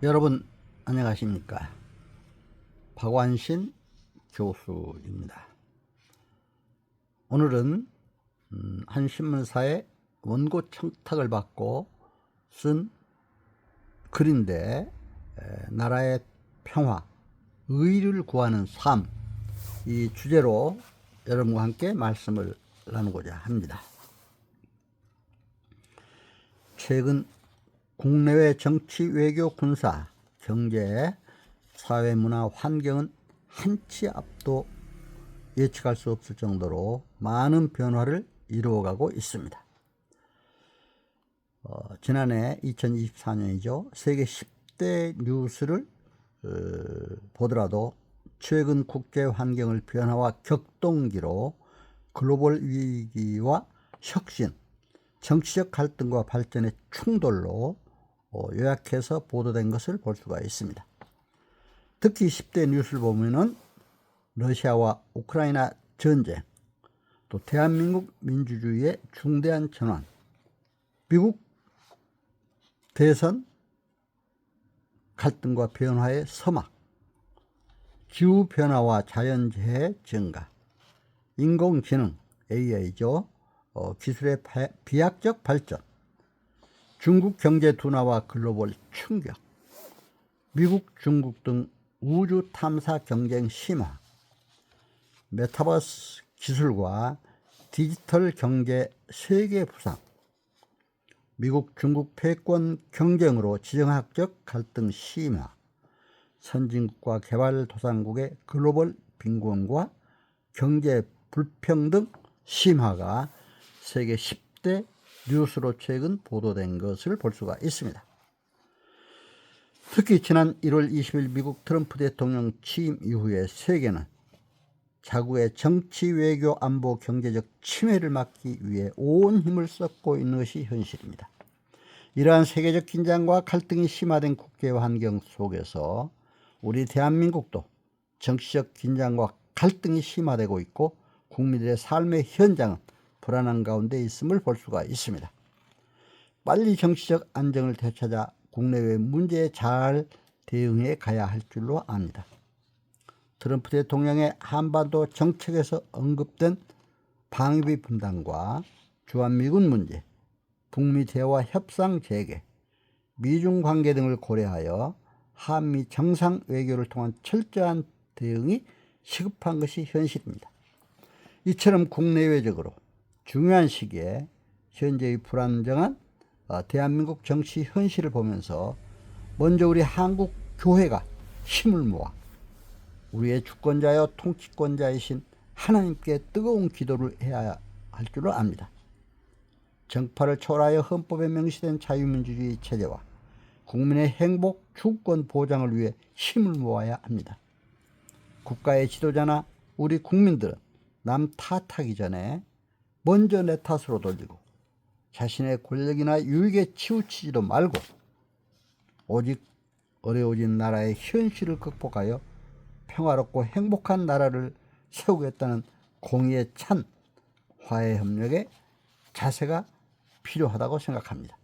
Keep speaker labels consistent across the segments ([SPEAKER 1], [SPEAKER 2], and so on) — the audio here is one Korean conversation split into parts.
[SPEAKER 1] 여러분 안녕하십니까? 박완신 교수입니다. 오늘은 한 신문사에 원고 청탁을 받고 쓴 글인데, 나라의 평화, 의를 구하는 삶, 이 주제로 여러분과 함께 말씀을 나누고자 합니다. 최근 국내외 정치, 외교, 군사, 경제, 사회, 문화, 환경은 한치 앞도 예측할 수 없을 정도로 많은 변화를 이루어가고 있습니다. 지난해 2024년이죠. 세계 10대 뉴스를 보더라도 최근 국제 환경을 변화와 격동기로 글로벌 위기와 혁신, 정치적 갈등과 발전의 충돌로 요약해서 보도된 것을 볼 수가 있습니다. 특히 10대 뉴스를 보면은 러시아와 우크라이나 전쟁, 또 대한민국 민주주의의 중대한 전환, 미국 대선 갈등과 변화의 서막, 기후변화와 자연재해 증가, 인공지능, AI죠. 기술의 비약적 발전, 중국 경제 둔화와 글로벌 충격, 미국, 중국 등 우주 탐사 경쟁 심화, 메타버스 기술과 디지털 경제 세계 부상, 미국, 중국 패권 경쟁으로 지정학적 갈등 심화, 선진국과 개발도상국의 글로벌 빈곤과 경제 불평등 심화가 세계 10대 뉴스로 최근 보도된 것을 볼 수가 있습니다. 특히 지난 1월 20일 미국 트럼프 대통령 취임 이후에 세계는 자국의 정치, 외교, 안보, 경제적 침해를 막기 위해 온 힘을 쏟고 있는 것이 현실입니다. 이러한 세계적 긴장과 갈등이 심화된 국제 환경 속에서 우리 대한민국도 정치적 긴장과 갈등이 심화되고 있고 국민들의 삶의 현장은 불안한 가운데 있음을 볼 수가 있습니다. 빨리 정치적 안정을 되찾아 국내외 문제에 잘 대응해 가야 할 줄로 압니다. 트럼프 대통령의 한반도 정책에서 언급된 방위비 분담과 주한미군 문제, 북미 대화 협상 재개, 미중 관계 등을 고려하여 한미 정상 외교를 통한 철저한 대응이 시급한 것이 현실입니다. 이처럼 국내외적으로 중요한 시기에 현재의 불안정한 대한민국 정치 현실을 보면서 먼저 우리 한국 교회가 힘을 모아 우리의 주권자여 통치권자이신 하나님께 뜨거운 기도를 해야 할 줄로 압니다. 정파를 초월하여 헌법에 명시된 자유민주주의 체제와 국민의 행복, 주권 보장을 위해 힘을 모아야 합니다. 국가의 지도자나 우리 국민들은 남 탓하기 전에 먼저 내 탓으로 돌리고 자신의 권력이나 유익에 치우치지도 말고 오직 어려워진 나라의 현실을 극복하여 평화롭고 행복한 나라를 세우겠다는 공의에 찬 화해 협력의 자세가 필요하다고 생각합니다.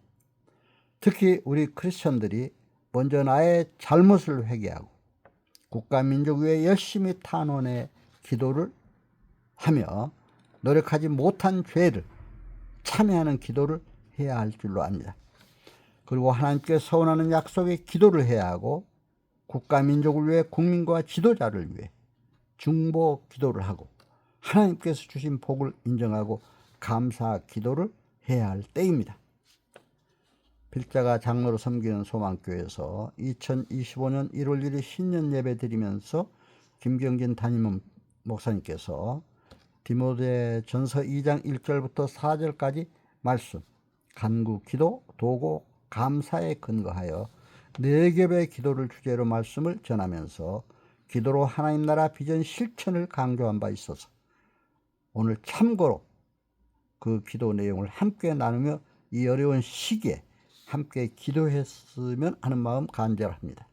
[SPEAKER 1] 특히 우리 크리스천들이 먼저 나의 잘못을 회개하고 국가 민족 위에 열심히 탄원해 기도를 하며 노력하지 못한 죄를 참여하는 기도를 해야 할 줄로 압니다. 그리고 하나님께 서원하는 약속에 기도를 해야 하고 국가 민족을 위해 국민과 지도자를 위해 중보 기도를 하고 하나님께서 주신 복을 인정하고 감사 기도를 해야 할 때입니다. 필자가 장로로 섬기는 소망교회에서 2025년 1월 1일 신년 예배 드리면서 김경진 담임 목사님께서 디모데전서 2장 1절부터 4절까지 말씀, 간구, 기도, 도고, 감사에 근거하여 4겹의 기도를 주제로 말씀을 전하면서 기도로 하나님 나라 비전 실천을 강조한 바 있어서 오늘 참고로 그 기도 내용을 함께 나누며 이 어려운 시기에 함께 기도했으면 하는 마음 간절합니다.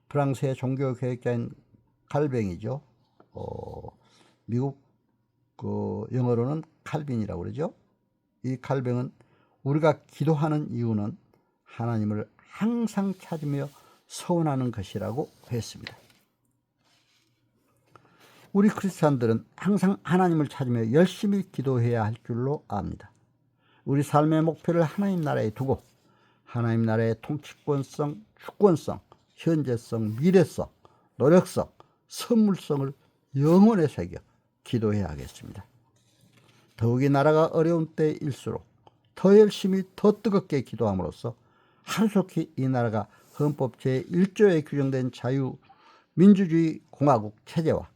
[SPEAKER 1] 프랑스의 종교개혁자인 칼뱅이죠. 미국 영어로는 칼빈이라고 그러죠. 이 칼뱅은 우리가 기도하는 이유는 하나님을 항상 찾으며 서원하는 것이라고 했습니다. 우리 크리스찬들은 항상 하나님을 찾으며 열심히 기도해야 할 줄로 압니다. 우리 삶의 목표를 하나님 나라에 두고 하나님 나라의 통치권성, 주권성, 현재성, 미래성, 노력성, 선물성을 영혼에 새겨 기도해야 하겠습니다. 더욱이 나라가 어려운 때일수록 더 열심히 더 뜨겁게 기도함으로써 하루속히 이 나라가 헌법 제1조에 규정된 자유민주주의 공화국 체제와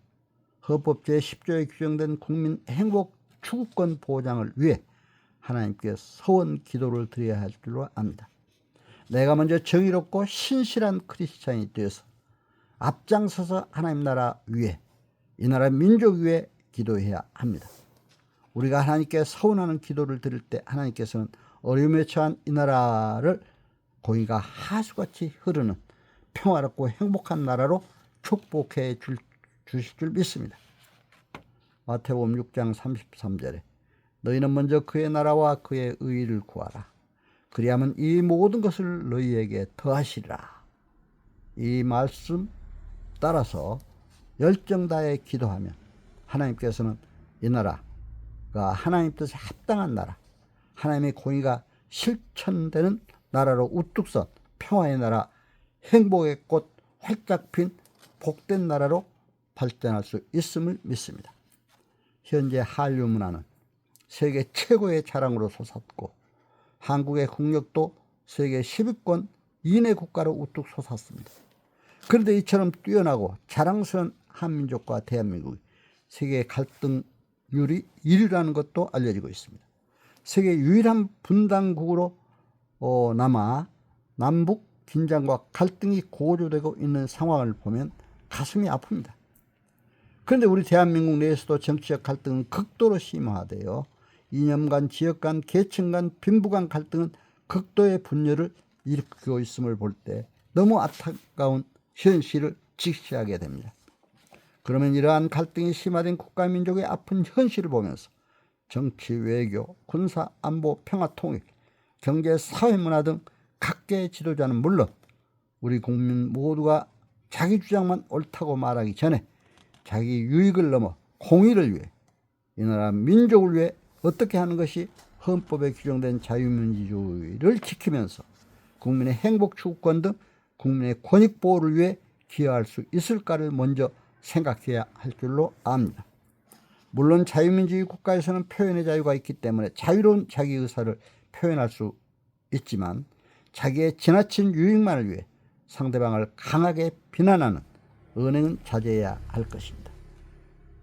[SPEAKER 1] 헌법 제10조에 규정된 국민 행복 추구권 보장을 위해 하나님께 서원 기도를 드려야 할 줄로 압니다. 내가 먼저 정의롭고 신실한 크리스찬이 되어서 앞장서서 하나님 나라 위에, 이 나라 민족 위에 기도해야 합니다. 우리가 하나님께 서원하는 기도를 드릴 때 하나님께서는 어려움에 처한 이 나라를 공의가 하수같이 흐르는 평화롭고 행복한 나라로 축복해 주실 줄 믿습니다. 마태복음 6장 33절에 너희는 먼저 그의 나라와 그의 의의를 구하라. 그리하면 이 모든 것을 너희에게 더하시리라. 이 말씀 따라서 열정 다해 기도하면 하나님께서는 이 나라가 하나님 뜻에 합당한 나라, 하나님의 공의가 실천되는 나라로 우뚝 선 평화의 나라, 행복의 꽃 활짝 핀 복된 나라로 발전할 수 있음을 믿습니다. 현재 한류 문화는 세계 최고의 자랑으로 솟았고 한국의 국력도 세계 10위권 이내 국가로 우뚝 솟았습니다. 그런데 이처럼 뛰어나고 자랑스러운 한민족과 대한민국이 세계 갈등률이 1위라는 것도 알려지고 있습니다. 세계 유일한 분단국으로 남아 남북 긴장과 갈등이 고조되고 있는 상황을 보면 가슴이 아픕니다. 그런데 우리 대한민국 내에서도 정치적 갈등은 극도로 심화되어 이념 간, 지역 간, 계층 간, 빈부 간 갈등은 극도의 분열을 일으키고 있음을 볼 때 너무 안타까운 현실을 직시하게 됩니다. 그러면 이러한 갈등이 심화된 국가 민족의 아픈 현실을 보면서 정치, 외교, 군사, 안보, 평화, 통일, 경제, 사회, 문화 등 각계의 지도자는 물론 우리 국민 모두가 자기 주장만 옳다고 말하기 전에 자기 유익을 넘어 공의를 위해 이 나라 민족을 위해 어떻게 하는 것이 헌법에 규정된 자유민주주의를 지키면서 국민의 행복 추구권 등 국민의 권익 보호를 위해 기여할 수 있을까를 먼저 생각해야 할 줄로 압니다. 물론 자유민주주의 국가에서는 표현의 자유가 있기 때문에 자유로운 자기 의사를 표현할 수 있지만 자기의 지나친 유익만을 위해 상대방을 강하게 비난하는 언행은 자제해야 할 것입니다.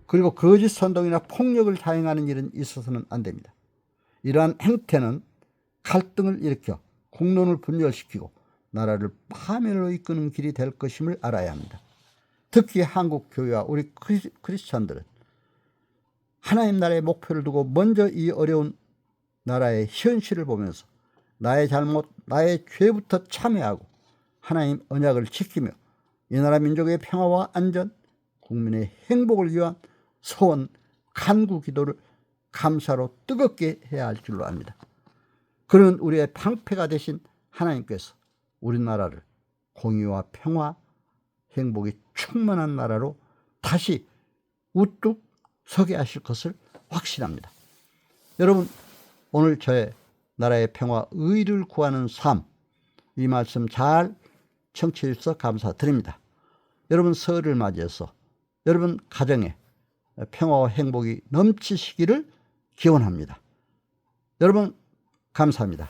[SPEAKER 1] 그리고 거짓 선동이나 폭력을 자행하는 일은 있어서는 안 됩니다. 이러한 행태는 갈등을 일으켜 국론을 분열시키고 나라를 파멸로 이끄는 길이 될 것임을 알아야 합니다. 특히 한국 교회와 우리 크리스찬들은 하나님 나라의 목표를 두고 먼저 이 어려운 나라의 현실을 보면서 나의 잘못, 나의 죄부터 참회하고 하나님 언약을 지키며 이 나라 민족의 평화와 안전, 국민의 행복을 위한 소원, 간구 기도를 감사로 뜨겁게 해야 할 줄로 압니다. 그런 우리의 방패가 되신 하나님께서 우리나라를 공의와 평화, 행복이 충만한 나라로 다시 우뚝 서게 하실 것을 확신합니다. 여러분, 오늘 저의 나라의 평화, 의를 구하는 삶, 이 말씀 잘 청취해 주셔서 감사드립니다. 여러분 설을 맞이해서 여러분 가정에 평화와 행복이 넘치시기를 기원합니다. 여러분 감사합니다.